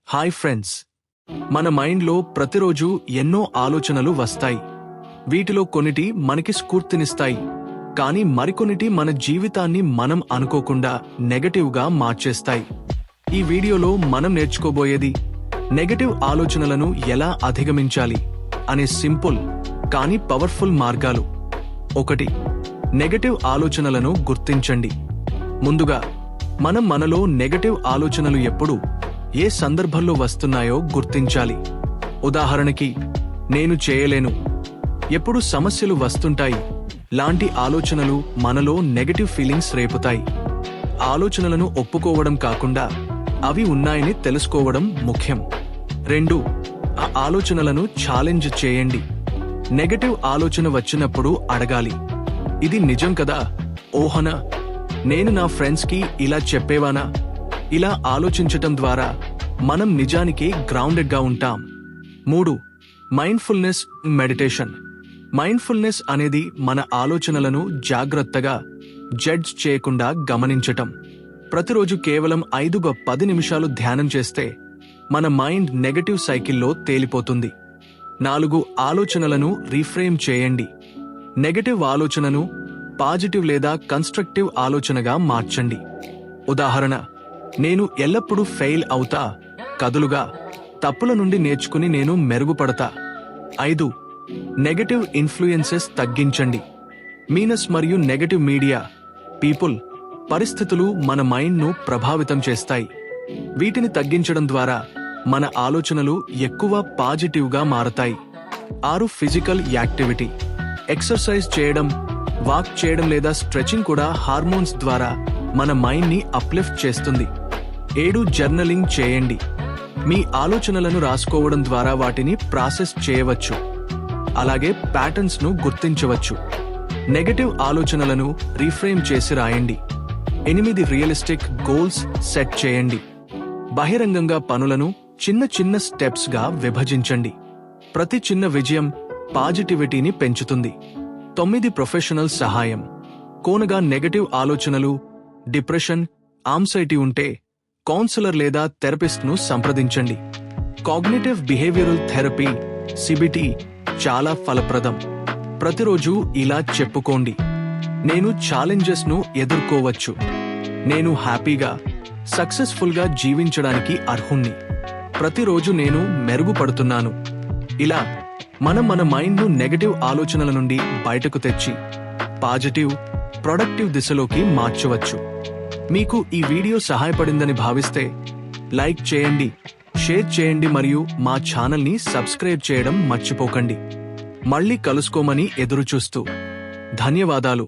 Hi friends, మన మైండ్లో ప్రతిరోజు ఎన్నో ఆలోచనలు వస్తాయి. వీటిలో కొన్నిటి మనకి స్ఫూర్తినిస్తాయి, కానీ మరికొన్నిటి మన జీవితాన్ని మనం అనుకోకుండా నెగటివ్గా మార్చేస్తాయి. ఈ వీడియోలో మనం నేర్చుకోబోయేది నెగటివ్ ఆలోచనలను ఎలా అధిగమించాలి అనే సింపుల్ కానీ పవర్ఫుల్ మార్గాలు. 1. నెగటివ్ ఆలోచనలను గుర్తించండి. ముందుగా మనలో నెగటివ్ ఆలోచనలు ఎప్పుడు ఏ సందర్భంలో వస్తున్నాయో గుర్తించాలి. ఉదాహరణకి, నేను చేయలేను, ఎప్పుడు సమస్యలు వస్తుంటాయి లాంటి ఆలోచనలు మనలో నెగటివ్ ఫీలింగ్స్ రేపుతాయి. ఆలోచనలను ఒప్పుకోవడం కాకుండా అవి ఉన్నాయని తెలుసుకోవడం ముఖ్యం. 2. ఆ ఆలోచనలను ఛాలెంజ్ చేయండి. నెగటివ్ ఆలోచన వచ్చినప్పుడు అడగాలి, ఇది నిజం కదా? ఓహనా? నేను నా ఫ్రెండ్స్కి ఇలా చెప్పేవానా? ఇలా ఆలోచించటం ద్వారా మనం నిజానికి గ్రౌండెడ్గా ఉంటాం. 3. Mindfulness meditation. మైండ్ఫుల్నెస్ అనేది మన ఆలోచనలను జాగ్రత్తగా జడ్జ్ చేయకుండా గమనించటం. ప్రతిరోజు కేవలం 5-10 నిమిషాలు ధ్యానం చేస్తే మన మైండ్ నెగటివ్ సైకిల్లో తేలిపోతుంది. 4. ఆలోచనలను రీఫ్రేమ్ చేయండి. నెగటివ్ ఆలోచనను పాజిటివ్ లేదా కన్స్ట్రక్టివ్ ఆలోచనగా మార్చండి. ఉదాహరణ, నేను ఎల్లప్పుడూ ఫెయిల్ అవుతా కదులుగా తప్పుల నుండి నేర్చుకుని నేను మెరుగుపడతా. 5. నెగటివ్ ఇన్ఫ్లుయెన్సెస్ తగ్గించండి. మీనస్ మరియు నెగటివ్ మీడియా, పీపుల్, పరిస్థితులు మన మైండ్ను ప్రభావితం చేస్తాయి. వీటిని తగ్గించడం ద్వారా మన ఆలోచనలు ఎక్కువ పాజిటివ్గా మారతాయి. 6. Physical activity. ఎక్సర్సైజ్ చేయడం, వాక్ చేయడం లేదా స్ట్రెచింగ్ కూడా హార్మోన్స్ ద్వారా మన మైండ్ని అప్లిఫ్ట్ చేస్తుంది. 7. జర్నలింగ్ చేయండి. మీ ఆలోచనలను రాసుకోవడం ద్వారా వాటిని ప్రాసెస్ చేయవచ్చు, అలాగే ప్యాటర్న్స్ ను గుర్తించవచ్చు. నెగటివ్ ఆలోచనలను రీఫ్రేమ్ చేసి రాయండి. 8. రియలిస్టిక్ గోల్స్ సెట్ చేయండి. బహిరంగంగా పనులను చిన్న చిన్న స్టెప్స్ గా విభజించండి. ప్రతి చిన్న విజయం పాజిటివిటీని పెంచుతుంది. 9. ప్రొఫెషనల్ సహాయం. కోనగా నెగటివ్ ఆలోచనలు, డిప్రెషన్, ఆంగ్జైటీ ఉంటే కౌన్సిలర్ లేదా థెరపిస్ట్ ను సంప్రదించండి. కాగ్నిటివ్ బిహేవియరల్ థెరపీ (సిబిటి) చాలా ఫలప్రదం. ప్రతిరోజు ఇలా చెప్పుకోండి, నేను ఛాలెంజెస్ ను ఎదుర్కోవచ్చు, నేను హ్యాపీగా, సక్సెస్ఫుల్ గా జీవించడానికి అర్హుణ్ణి, ప్రతిరోజు నేను మెరుగుపడుతున్నాను. ఇలా మన మైండ్ను నెగటివ్ ఆలోచనల నుండి బయటకు తెచ్చి పాజిటివ్, ప్రొడక్టివ్ దిశలోకి మార్చవచ్చు. మీకు ఈ వీడియో సహాయపడిందని భావిస్తే లైక్ చేయండి, షేర్ చేయండి మరియు మా ఛానల్ని సబ్స్క్రైబ్ చేయడం మర్చిపోకండి. మళ్ళీ కలుసుకోమని ఎదురుచూస్తూ ధన్యవాదాలు.